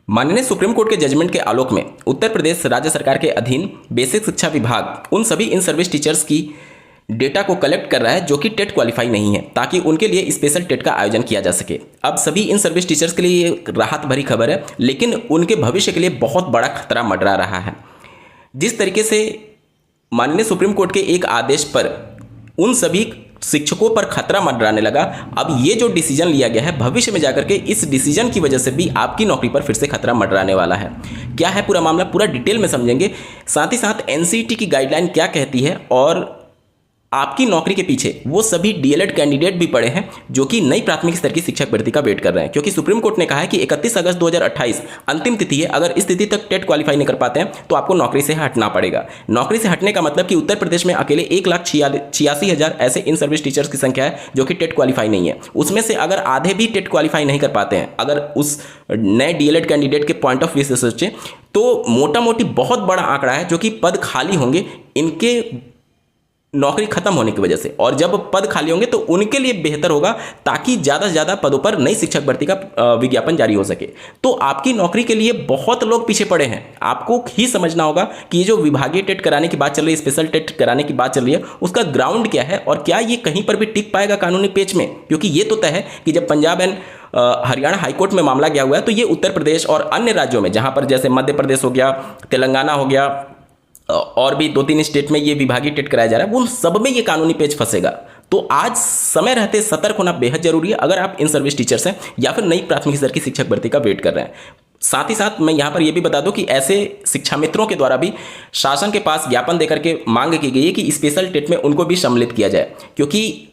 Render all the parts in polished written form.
माननीय supreme court के judgement के आलोक में उत्तर प्रदेश राज्य सरकार के अधीन बेसिक शिक्षा विभाग उन सभी इन सर्विस टीचर्स की डेटा को कलेक्ट कर रहा है जो कि टेट क्वालिफाई नहीं है, ताकि उनके लिए स्पेशल टेट का आयोजन किया जा सके। अब सभी इन सर्विस टीचर्स के लिए ये राहत भरी खबर है, लेकिन उनके भविष्य के लिए बहुत बड़ा खतरा मंडरा रहा है। जिस तरीके से माननीय सुप्रीम कोर्ट के एक आदेश पर उन सभी शिक्षकों पर खतरा मंडराने लगा, अब ये जो डिसीजन लिया गया है, भविष्य में जाकर के इस डिसीजन की वजह से भी आपकी नौकरी पर फिर से खतरा मंडराने वाला है। क्या है पूरा मामला, पूरा डिटेल में समझेंगे। साथ ही साथ एनसीईटी की गाइडलाइन क्या कहती है और आपकी नौकरी के पीछे वो सभी डीएलएड कैंडिडेट भी पड़े हैं जो कि नई प्राथमिक स्तर की शिक्षक भर्ती का वेट कर रहे हैं, क्योंकि सुप्रीम कोर्ट ने कहा है कि 31 अगस्त 2028 अंतिम तिथि है। अगर इस तिथि तक टेट क्वालिफाई नहीं कर पाते हैं तो आपको नौकरी से हटना पड़ेगा। नौकरी से हटने का मतलब कि उत्तर प्रदेश में अकेले 1,86,000 ऐसे इन सर्विस टीचर्स की संख्या है जो कि टेट क्वालिफाई नहीं है। उसमें से अगर आधे भी टेट क्वालिफाई नहीं कर पाते हैं, अगर उस नए डीएलएड कैंडिडेट के पॉइंट ऑफ व्यू से सोचें तो मोटा मोटी बहुत बड़ा आंकड़ा है जो कि पद खाली होंगे इनके नौकरी खत्म होने की वजह से। और जब पद खाली होंगे तो उनके लिए बेहतर होगा, ताकि ज़्यादा से ज़्यादा पदों पर नई शिक्षक भर्ती का विज्ञापन जारी हो सके। तो आपकी नौकरी के लिए बहुत लोग पीछे पड़े हैं। आपको ही समझना होगा कि ये जो विभागीय टेट कराने की बात चल रही है, स्पेशल टेट कराने की बात चल रही है, उसका ग्राउंड क्या है और क्या ये कहीं पर भी टिक पाएगा कानूनी पेच में। क्योंकि ये तो तय है कि जब पंजाब एंड हरियाणा हाईकोर्ट में मामला गया हुआ है, तो ये उत्तर प्रदेश और अन्य राज्यों में, जहाँ पर जैसे मध्य प्रदेश हो गया, तेलंगाना हो गया और भी 2-3 स्टेट में ये विभागीय टेट कराया जा रहा है, वो सब में ये कानूनी पेच फंसेगा। तो आज समय रहते सतर्क होना बेहद जरूरी है, अगर आप इन सर्विस टीचर्स हैं या फिर नई प्राथमिक स्तर की शिक्षक भर्ती का वेट कर रहे हैं। साथ ही साथ मैं यहाँ पर यह भी बता दूं कि ऐसे शिक्षा मित्रों के द्वारा भी शासन के पास ज्ञापन देकर के मांग की गई है कि स्पेशल टेट में उनको भी सम्मिलित किया जाए, क्योंकि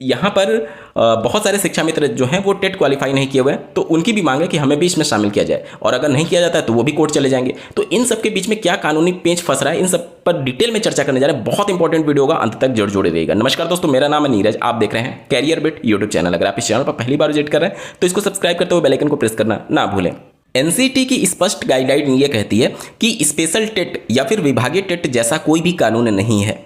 यहाँ पर बहुत सारे शिक्षा मित्र जो हैं वो टेट क्वालिफाई नहीं किए हुए हैं, तो उनकी भी मांग है कि हमें भी इसमें शामिल किया जाए। और अगर नहीं किया जाता है तो वो भी कोर्ट चले जाएंगे। तो इन सब के बीच में क्या कानूनी पेच फंस रहा है, इन सब पर डिटेल में चर्चा करने जा रहे हैं। बहुत इंपॉर्टेंट वीडियो होगा, अंत तक जुड़े रहिएगा। नमस्कार दोस्तों, मेरा नाम है नीरज, आप देख रहे हैं कैरियर बिट यूट्यूब चैनल। अगर आप इस चैनल पर पहली बार विजिट कर रहे हैं तो इसको सब्सक्राइब करते हुए बेल आइकन को प्रेस करना ना भूलें। एनसीईटी की स्पष्ट गाइडलाइन ये कहती है कि स्पेशल टेट या फिर विभागीय टेट जैसा कोई भी कानून नहीं है।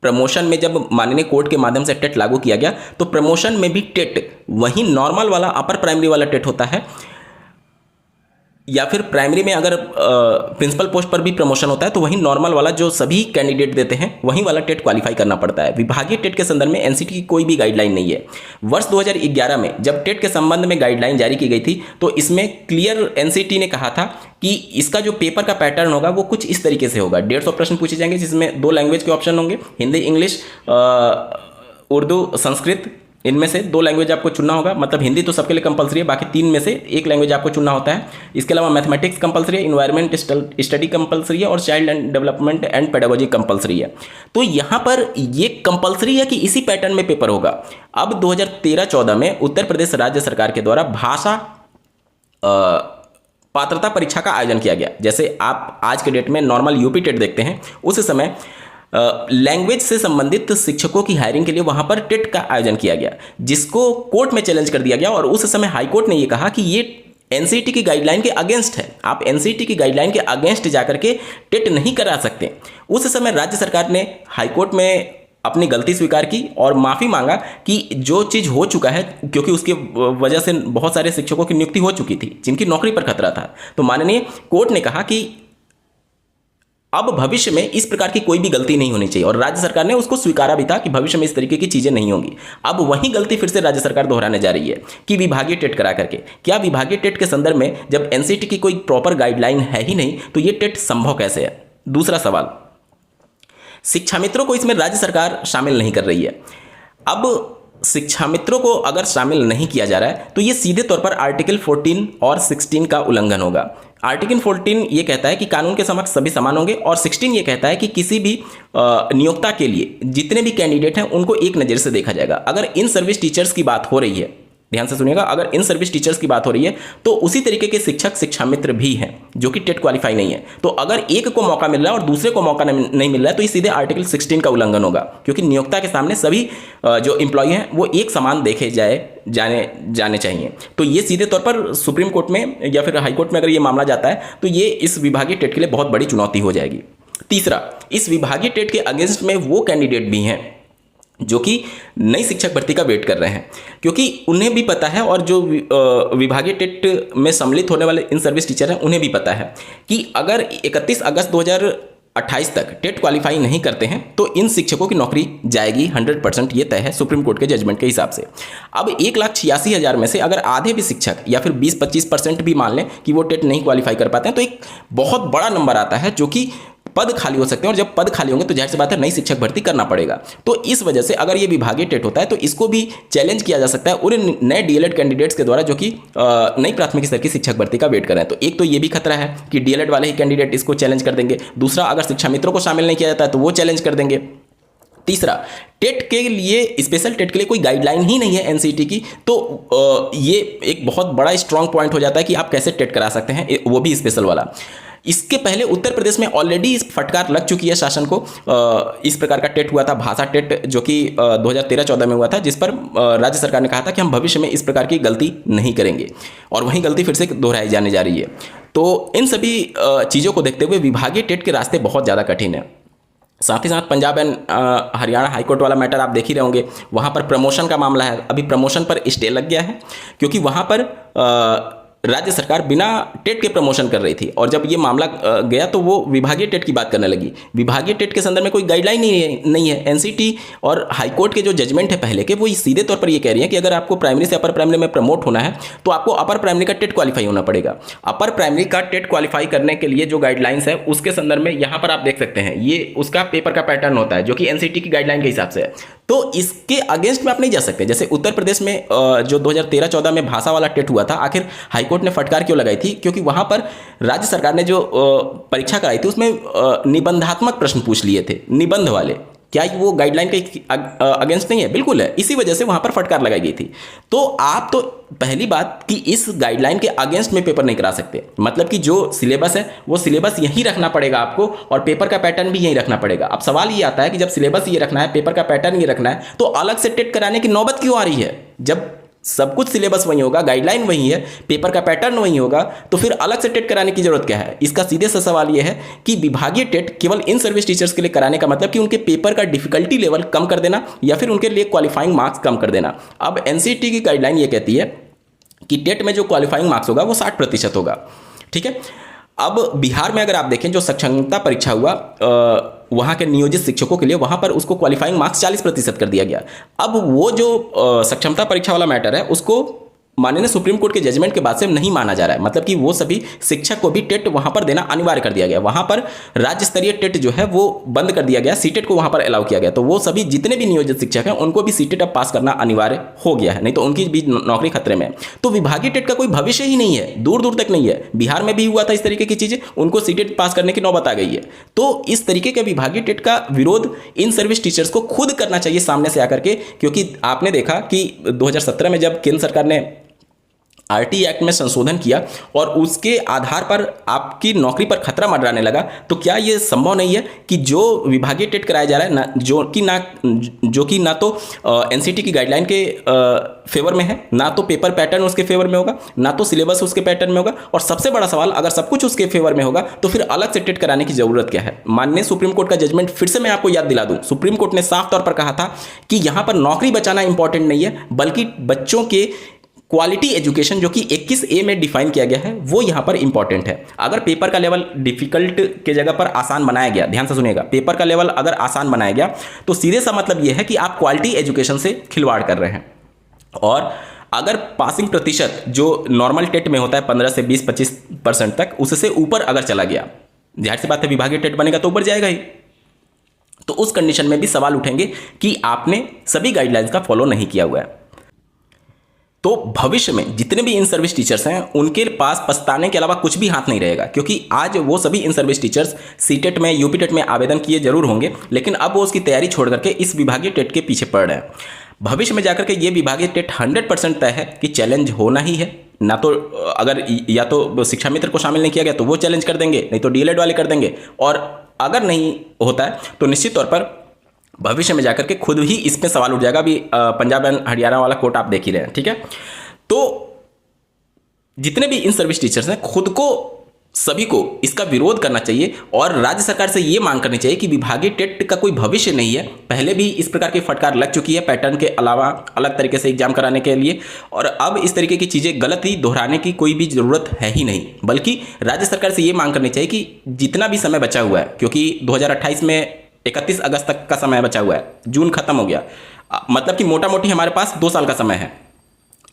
प्रमोशन में जब माननीय कोर्ट के माध्यम से टेट लागू किया गया तो प्रमोशन में भी टेट वही नॉर्मल वाला अपर प्राइमरी वाला टेट होता है, या फिर प्राइमरी में अगर प्रिंसिपल पोस्ट पर भी प्रमोशन होता है तो वही नॉर्मल वाला जो सभी कैंडिडेट देते हैं वही वाला टेट क्वालिफाई करना पड़ता है। विभागीय टेट के संदर्भ में एनसीईटी की कोई भी गाइडलाइन नहीं है। वर्ष 2011 में जब टेट के संबंध में गाइडलाइन जारी की गई थी तो इसमें क्लियर एनसीईटी ने कहा था कि इसका जो पेपर का पैटर्न होगा वो कुछ इस तरीके से होगा। 150 प्रश्न पूछे जाएंगे, जिसमें 2 लैंग्वेज के ऑप्शन होंगे, हिंदी इंग्लिश, उर्दू संस्कृत। इनमें से 2 लैंग्वेज आपको चुनना होगा, मतलब हिंदी तो सबके लिए कंपलसरी है, बाकी 3 में से 1 लैंग्वेज आपको चुनना होता है। इसके अलावा मैथमेटिक्स कंपलसरी है, इन्वायरमेंट स्टडी कंपलसरी है और child and development and pedagogy compulsory है। तो यहाँ पर ये कंपलसरी है कि इसी पैटर्न में पेपर होगा। अब 2013-14 में उत्तर प्रदेश राज्य सरकार के द्वारा भाषा पात्रता परीक्षा का आयोजन किया गया। जैसे आप आज के डेट में नॉर्मल यूपी टेट देखते हैं, उस समय लैंग्वेज से संबंधित शिक्षकों की हायरिंग के लिए वहां पर टेट का आयोजन किया गया, जिसको कोर्ट में चैलेंज कर दिया गया। और उस समय हाईकोर्ट ने यह कहा कि ये एनसीईटी की गाइडलाइन के अगेंस्ट है, आप एनसीईटी की गाइडलाइन के अगेंस्ट जाकर के टेट नहीं करा सकते। उस समय राज्य सरकार ने हाईकोर्ट में अपनी गलती स्वीकार की और माफ़ी मांगा कि जो चीज़ हो चुका है, क्योंकि उसकी वजह से बहुत सारे शिक्षकों की नियुक्ति हो चुकी थी जिनकी नौकरी पर खतरा था। तो माननीय कोर्ट ने कहा कि अब भविष्य में इस प्रकार की कोई भी गलती नहीं होनी चाहिए, और राज्य सरकार ने उसको स्वीकारा भी था कि भविष्य में इस तरीके की चीज़ें नहीं होंगी। अब वही गलती फिर से राज्य सरकार दोहराने जा रही है कि विभागीय टेट करा करके। क्या विभागीय टेट के संदर्भ में जब एनसीईटी की कोई प्रॉपर गाइडलाइन है ही नहीं तो ये टेट संभव कैसे है? दूसरा सवाल, शिक्षा मित्रों को इसमें राज्य सरकार शामिल नहीं कर रही है। अब शिक्षा मित्रों को अगर शामिल नहीं किया जा रहा है तो ये सीधे तौर पर आर्टिकल 14 और 16 का उल्लंघन होगा। आर्टिकल 14 ये कहता है कि कानून के समक्ष सभी समान होंगे, और 16 ये कहता है कि किसी भी नियोक्ता के लिए जितने भी कैंडिडेट हैं उनको एक नज़र से देखा जाएगा। अगर इन सर्विस टीचर्स की बात हो रही है, ध्यान से सुनिएगा, अगर इन सर्विस टीचर्स की बात हो रही है तो उसी तरीके के शिक्षक शिक्षा मित्र भी हैं जो कि टेट क्वालिफाई नहीं है। तो अगर एक को मौका मिल रहा है और दूसरे को मौका नहीं मिल रहा है तो ये सीधे आर्टिकल 16 का उल्लंघन होगा, क्योंकि नियोक्ता के सामने सभी जो एम्प्लॉय हैं वो एक समान देखे जाने चाहिए। तो ये सीधे तौर पर सुप्रीम कोर्ट में या फिर हाई कोर्ट में अगर ये मामला जाता है तो ये इस विभागीय टेट के लिए बहुत बड़ी चुनौती हो जाएगी। तीसरा, इस विभागीय टेट के अगेंस्ट में वो कैंडिडेट भी हैं जो कि नई शिक्षक भर्ती का वेट कर रहे हैं, क्योंकि उन्हें भी पता है और जो विभागीय टेट में सम्मिलित होने वाले इन सर्विस टीचर हैं उन्हें भी पता है कि अगर 31 अगस्त 2028 तक टेट क्वालिफाई नहीं करते हैं तो इन शिक्षकों की नौकरी जाएगी 100%, ये तय है सुप्रीम कोर्ट के जजमेंट के हिसाब से। अब 1,86,000 में से अगर आधे भी शिक्षक या फिर 20-25% भी मान लें कि वो टेट नहीं क्वालिफाई कर पाते हैं तो एक बहुत बड़ा नंबर आता है, जो कि पद खाली हो सकते हैं, और जब पद खाली होंगे तो जाहिर सी बात है नई शिक्षक भर्ती करना पड़ेगा। तो इस वजह से अगर ये विभागीय टेट होता है तो इसको भी चैलेंज किया जा सकता है उन नए डीएलएड कैंडिडेट्स के द्वारा जो कि नई प्राथमिक स्तर की शिक्षक भर्ती का वेट कर रहे हैं। तो एक तो ये भी खतरा है कि डीएलएड वाले ही कैंडिडेट इसको चैलेंज कर देंगे, दूसरा अगर शिक्षा मित्रों को शामिल नहीं किया जाता है तो वो चैलेंज कर देंगे, तीसरा टेट के लिए, स्पेशल टेट के लिए कोई गाइडलाइन ही नहीं है एनसीईटी की, तो ये एक बहुत बड़ा स्ट्रांग पॉइंट हो जाता है कि आप कैसे टेट करा सकते हैं, वो भी स्पेशल वाला। इसके पहले उत्तर प्रदेश में ऑलरेडी इस फटकार लग चुकी है शासन को। इस प्रकार का टेट हुआ था, भाषा टेट, जो कि 2013-14 में हुआ था, जिस पर राज्य सरकार ने कहा था कि हम भविष्य में इस प्रकार की गलती नहीं करेंगे, और वही गलती फिर से दोहराई जाने जा रही है। तो इन सभी चीज़ों को देखते हुए विभागीय टेट के रास्ते बहुत ज़्यादा कठिन है। साथ ही साथ पंजाब एंड हरियाणा हाईकोर्ट वाला मैटर आप देख ही रहे होंगे, वहाँ पर प्रमोशन का मामला है, अभी प्रमोशन पर स्टे लग गया है, क्योंकि वहाँ पर राज्य सरकार बिना टेट के प्रमोशन कर रही थी, और जब ये मामला गया तो वो विभागीय टेट की बात करने लगी। विभागीय टेट के संदर्भ में कोई गाइडलाइन नहीं है। एनसीटी और हाईकोर्ट के जो जजमेंट है पहले के, वो सीधे तौर पर ये कह रही है कि अगर आपको प्राइमरी से अपर प्राइमरी में प्रमोट होना है तो आपको अपर प्राइमरी का टेट क्वालिफाई होना पड़ेगा। अपर प्राइमरी का टेट क्वालिफाई करने के लिए जो गाइडलाइंस है उसके संदर्भ में यहाँ पर आप देख सकते हैं, ये उसका पेपर का पैटर्न होता है जो कि एनसीटी की गाइडलाइन के हिसाब से है। तो इसके अगेंस्ट में आप नहीं जा सकते। जैसे उत्तर प्रदेश में जो 2013-14 में भाषा वाला टेट हुआ था, आखिर हाईकोर्ट ने फटकार क्यों लगाई थी? क्योंकि वहां पर राज्य सरकार ने जो परीक्षा कराई थी उसमें निबंधात्मक प्रश्न पूछ लिए थे, निबंध वाले। क्या वो गाइडलाइन के अगेंस्ट नहीं है? बिल्कुल है, इसी वजह से वहां पर फटकार लगाई गई थी। तो आप तो पहली बात कि इस गाइडलाइन के अगेंस्ट में पेपर नहीं करा सकते, मतलब कि जो सिलेबस है वो सिलेबस यही रखना पड़ेगा आपको, और पेपर का पैटर्न भी यही रखना पड़ेगा। अब सवाल ये आता है कि जब सिलेबस ये रखना है, पेपर का पैटर्न ये रखना है, तो अलग से टेट कराने की नौबत क्यों आ रही है? जब सब कुछ सिलेबस वही होगा, गाइडलाइन वही है, पेपर का पैटर्न वही होगा, तो फिर अलग से टेट कराने की जरूरत क्या है? इसका सीधे सा सवाल यह है कि विभागीय टेट केवल इन सर्विस टीचर्स के लिए कराने का मतलब कि उनके पेपर का डिफिकल्टी लेवल कम कर देना या फिर उनके लिए क्वालिफाइंग मार्क्स कम कर देना। अब एनसीईटी की गाइडलाइन ये कहती है कि टेट में जो क्वालिफाइंग मार्क्स होगा वो 60% होगा, ठीक है। अब बिहार में अगर आप देखें, जो सक्षमता परीक्षा हुआ वहाँ के नियोजित शिक्षकों के लिए, वहाँ पर उसको क्वालिफाइंग मार्क्स 40% कर दिया गया। अब वो जो सक्षमता परीक्षा वाला मैटर है उसको माननीय सुप्रीम कोर्ट के जजमेंट के बाद से नहीं माना जा रहा है, मतलब कि वो सभी शिक्षक को भी टेट वहां पर देना अनिवार्य कर दिया गया। वहां पर राज्य स्तरीय टेट जो है वो बंद कर दिया गया, सीटेट को वहां पर अलाउ किया गया। तो वो सभी जितने भी नियोजित शिक्षक हैं उनको भी सीटेट अब पास करना अनिवार्य हो गया है, नहीं तो उनकी भी नौकरी खतरे में है। तो विभागीय टेट का कोई भविष्य ही नहीं है, दूर दूर तक नहीं है। बिहार में भी हुआ था इस तरीके की चीजें, उनको सीटेट पास करने की नौबत आ गई है। तो इस तरीके के विभागीय टेट का विरोध इन सर्विस टीचर्स को खुद करना चाहिए सामने से आकर के, क्योंकि आपने देखा कि 2017 में जब केंद्र सरकार ने आरटी एक्ट में संशोधन किया और उसके आधार पर आपकी नौकरी पर खतरा मंडराने लगा, तो क्या यह संभव नहीं है कि जो विभागीय टेट कराया जा रहा है जो कि ना तो एनसीटी की गाइडलाइन के फेवर में है, ना तो पेपर पैटर्न उसके फेवर में होगा, ना तो सिलेबस उसके पैटर्न में होगा, और सबसे बड़ा सवाल, अगर सब कुछ उसके फेवर में होगा तो फिर अलग से टेट कराने की जरूरत क्या है? माननीय सुप्रीम कोर्ट का जजमेंट फिर से मैं आपको याद दिला दूं, सुप्रीम कोर्ट ने साफ तौर पर कहा था कि यहां पर नौकरी बचाना इंपॉर्टेंट नहीं है, बल्कि बच्चों के क्वालिटी एजुकेशन जो कि 21A में डिफाइन किया गया है वो यहां पर इंपॉर्टेंट है। अगर पेपर का लेवल डिफिकल्ट के जगह पर आसान बनाया गया, ध्यान से सुनिएगा, पेपर का लेवल अगर आसान बनाया गया तो सीधे सा मतलब यह है कि आप क्वालिटी एजुकेशन से खिलवाड़ कर रहे हैं। और अगर पासिंग प्रतिशत जो नॉर्मल टेट में होता है 15 से 20-25% तक, उससे ऊपर अगर चला गया, जाहिर सी बात है विभागीय टेट बनेगा तो ऊपर जाएगा ही। तो उस कंडीशन में भी सवाल उठेंगे कि आपने सभी गाइडलाइंस का फॉलो नहीं किया हुआ है। तो भविष्य में जितने भी इन सर्विस टीचर्स हैं उनके पास पछताने के अलावा कुछ भी हाथ नहीं रहेगा, क्योंकि आज वो सभी इन सर्विस टीचर्स सीटेट में, यूपी टेट में आवेदन किए जरूर होंगे, लेकिन अब वो उसकी तैयारी छोड़ करके इस विभागीय टेट के पीछे पड़ रहे हैं। भविष्य में जाकर के ये विभागीय टेट 100% तय है कि चैलेंज होना ही है, ना तो अगर या तो शिक्षा मित्र को शामिल नहीं किया गया तो वो चैलेंज कर देंगे, नहीं तो डीएलएड वाले कर देंगे, और अगर नहीं होता है तो निश्चित तौर पर भविष्य में जाकर के खुद ही इस पे सवाल उठ जाएगा। अभी पंजाब एंड हरियाणा वाला कोर्ट आप देख ही रहे हैं, ठीक है। तो जितने भी इन सर्विस टीचर्स हैं खुद को सभी को इसका विरोध करना चाहिए और राज्य सरकार से ये मांग करनी चाहिए कि विभागीय टेट का कोई भविष्य नहीं है। पहले भी इस प्रकार की फटकार लग चुकी है पैटर्न के अलावा अलग तरीके से एग्जाम कराने के लिए, और अब इस तरीके की चीज़ें गलत ही दोहराने की कोई भी ज़रूरत है ही नहीं। बल्कि राज्य सरकार से ये मांग करनी चाहिए कि जितना भी समय बचा हुआ है, क्योंकि 2028 में 31 अगस्त तक का समय बचा हुआ है, जून खत्म हो गया, मतलब कि मोटा मोटी हमारे पास 2 साल का समय है।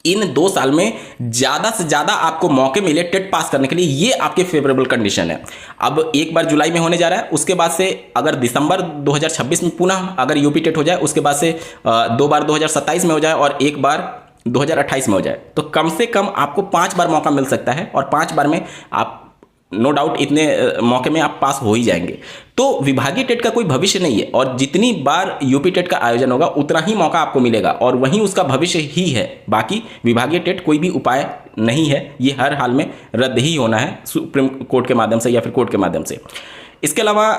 इन 2 साल में ज़्यादा से ज़्यादा आपको मौके मिले टेट पास करने के लिए, ये आपके फेवरेबल कंडीशन है। अब एक बार जुलाई में होने जा रहा है, उसके बाद से अगर दिसंबर 2026 में पुनः अगर यूपी टेट हो जाए, उसके बाद से 2 बार 2027 में हो जाए और 1 बार 2028 में हो जाए, तो कम से कम आपको 5 बार मौका मिल सकता है और 5 बार में आप नो डाउट इतने मौके में आप पास हो ही जाएंगे। तो विभागीय टेट का कोई भविष्य नहीं है और जितनी बार यूपी टेट का आयोजन होगा उतना ही मौका आपको मिलेगा और वहीं उसका भविष्य ही है। बाकी विभागीय टेट कोई भी उपाय नहीं है, ये हर हाल में रद्द ही होना है सुप्रीम कोर्ट के माध्यम से या फिर कोर्ट के माध्यम से। इसके अलावा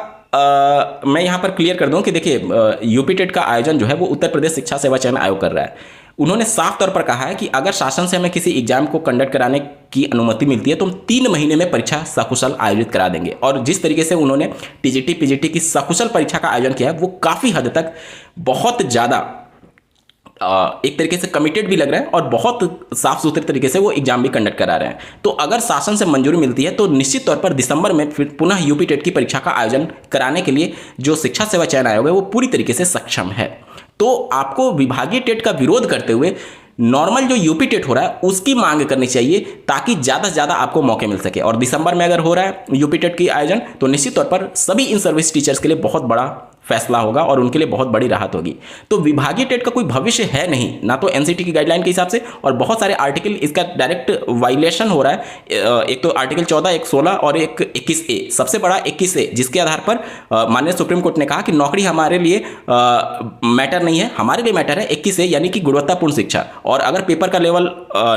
मैं यहाँ पर क्लियर कर दूँ कि देखिए, यूपी टेट का आयोजन जो है वो उत्तर प्रदेश शिक्षा सेवा चयन आयोग कर रहा है। उन्होंने साफ तौर पर कहा है कि अगर शासन से हमें किसी एग्जाम को कंडक्ट कराने की अनुमति मिलती है तो हम 3 महीने में परीक्षा सकुशल आयोजित करा देंगे। और जिस तरीके से उन्होंने टीजीटी पीजीटी की सकुशल परीक्षा का आयोजन किया है वो काफ़ी हद तक बहुत ज़्यादा एक तरीके से कमिटेड भी लग रहा है और बहुत साफ सुथरे तरीके से वो एग्जाम भी कंडक्ट करा रहे हैं। तो अगर शासन से मंजूरी मिलती है तो निश्चित तौर पर दिसंबर में फिर पुनः यूपी टेट की परीक्षा का आयोजन कराने के लिए जो शिक्षा सेवा चयन आयोग है वो पूरी तरीके से सक्षम है। तो आपको विभागीय टेट का विरोध करते हुए नॉर्मल जो यूपी टेट हो रहा है उसकी मांग करनी चाहिए ताकि ज़्यादा से ज़्यादा आपको मौके मिल सके। और दिसंबर में अगर हो रहा है यूपी टेट की आयोजन तो निश्चित तौर पर सभी इन सर्विस टीचर्स के लिए बहुत बड़ा फैसला होगा और उनके लिए बहुत बड़ी राहत होगी। तो विभागीय टेट का कोई भविष्य है नहीं, ना तो एनसीटी की गाइडलाइन के हिसाब से, और बहुत सारे आर्टिकल इसका डायरेक्ट वायलेशन हो रहा है। एक तो आर्टिकल 14, एक 16 और एक 21A, सबसे बड़ा 21A, जिसके आधार पर माननीय सुप्रीम कोर्ट ने कहा कि नौकरी हमारे लिए मैटर नहीं है, हमारे लिए मैटर है 21A यानी कि गुणवत्तापूर्ण शिक्षा। और अगर पेपर का लेवल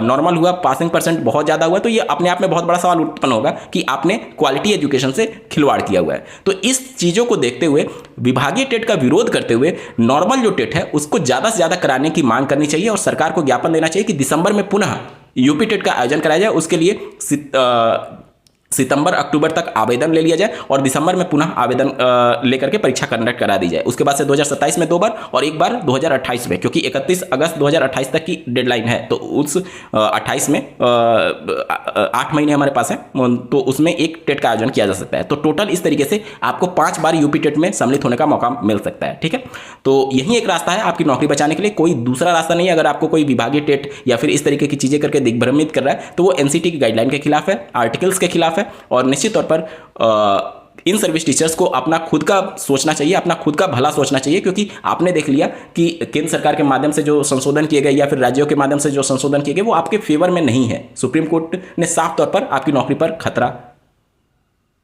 नॉर्मल हुआ, पासिंग परसेंट बहुत ज़्यादा हुआ, तो ये अपने आप में बहुत बड़ा सवाल उत्पन्न होगा कि आपने क्वालिटी एजुकेशन से खिलवाड़ किया हुआ है। तो इस चीज़ों को देखते हुए विभागीय टेट का विरोध करते हुए नॉर्मल जो टेट है उसको ज़्यादा से ज़्यादा कराने की मांग करनी चाहिए और सरकार को ज्ञापन देना चाहिए कि दिसंबर में पुनः यूपी टेट का आयोजन कराया जाए। उसके लिए सितंबर अक्टूबर तक आवेदन ले लिया जाए और दिसंबर में पुनः आवेदन लेकर के परीक्षा कंडक्ट करा दी जाए। उसके बाद से 2027 में 2 बार और 1 बार 2028 में, क्योंकि 31 अगस्त 2028 तक की डेडलाइन है। तो उस 28 में 8 महीने हमारे पास है, तो उसमें एक टेट का आयोजन किया जा सकता है। तो टोटल इस तरीके से आपको 5 बार यूपी टेट में सम्मिलित होने का मौका मिल सकता है। ठीक है, तो यही एक रास्ता है आपकी नौकरी बचाने के लिए, कोई दूसरा रास्ता नहीं है। अगर आपको कोई विभागीय टेट या फिर इस तरीके की चीज़ें करके दिग्भ्रमित कर रहा है तो वो एनसीटी की गाइडलाइन के खिलाफ है, आर्टिकल्स के खिलाफ है। और निश्चित तौर पर इन सर्विस टीचर्स को अपना खुद का सोचना चाहिए, अपना खुद का भला सोचना चाहिए, क्योंकि आपने देख लिया कि केंद्र सरकार के माध्यम से जो संशोधन किए गए या फिर राज्यों के माध्यम से जो संशोधन किए गए वो आपके फेवर में नहीं है। सुप्रीम कोर्ट ने साफ तौर पर आपकी नौकरी पर खतरा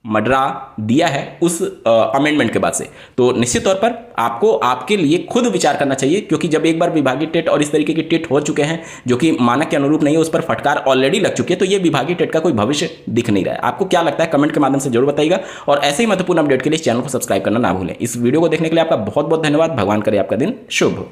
मंडरा दिया है उस अमेंडमेंट के बाद से। तो निश्चित तौर पर आपको आपके लिए खुद विचार करना चाहिए, क्योंकि जब एक बार विभागीय टेट और इस तरीके की टेट हो चुके हैं जो कि मानक के अनुरूप नहीं है, उस पर फटकार ऑलरेडी लग चुकी है, तो ये विभागीय टेट का कोई भविष्य दिख नहीं रहा है। आपको क्या लगता है कमेंट के माध्यम से जरूर बताइएगा और ऐसे ही महत्वपूर्ण अपडेट के लिए इस चैनल को सब्सक्राइब करना ना भूलें। इस वीडियो को देखने के लिए आपका बहुत बहुत धन्यवाद। भगवान करे आपका दिन शुभ हो।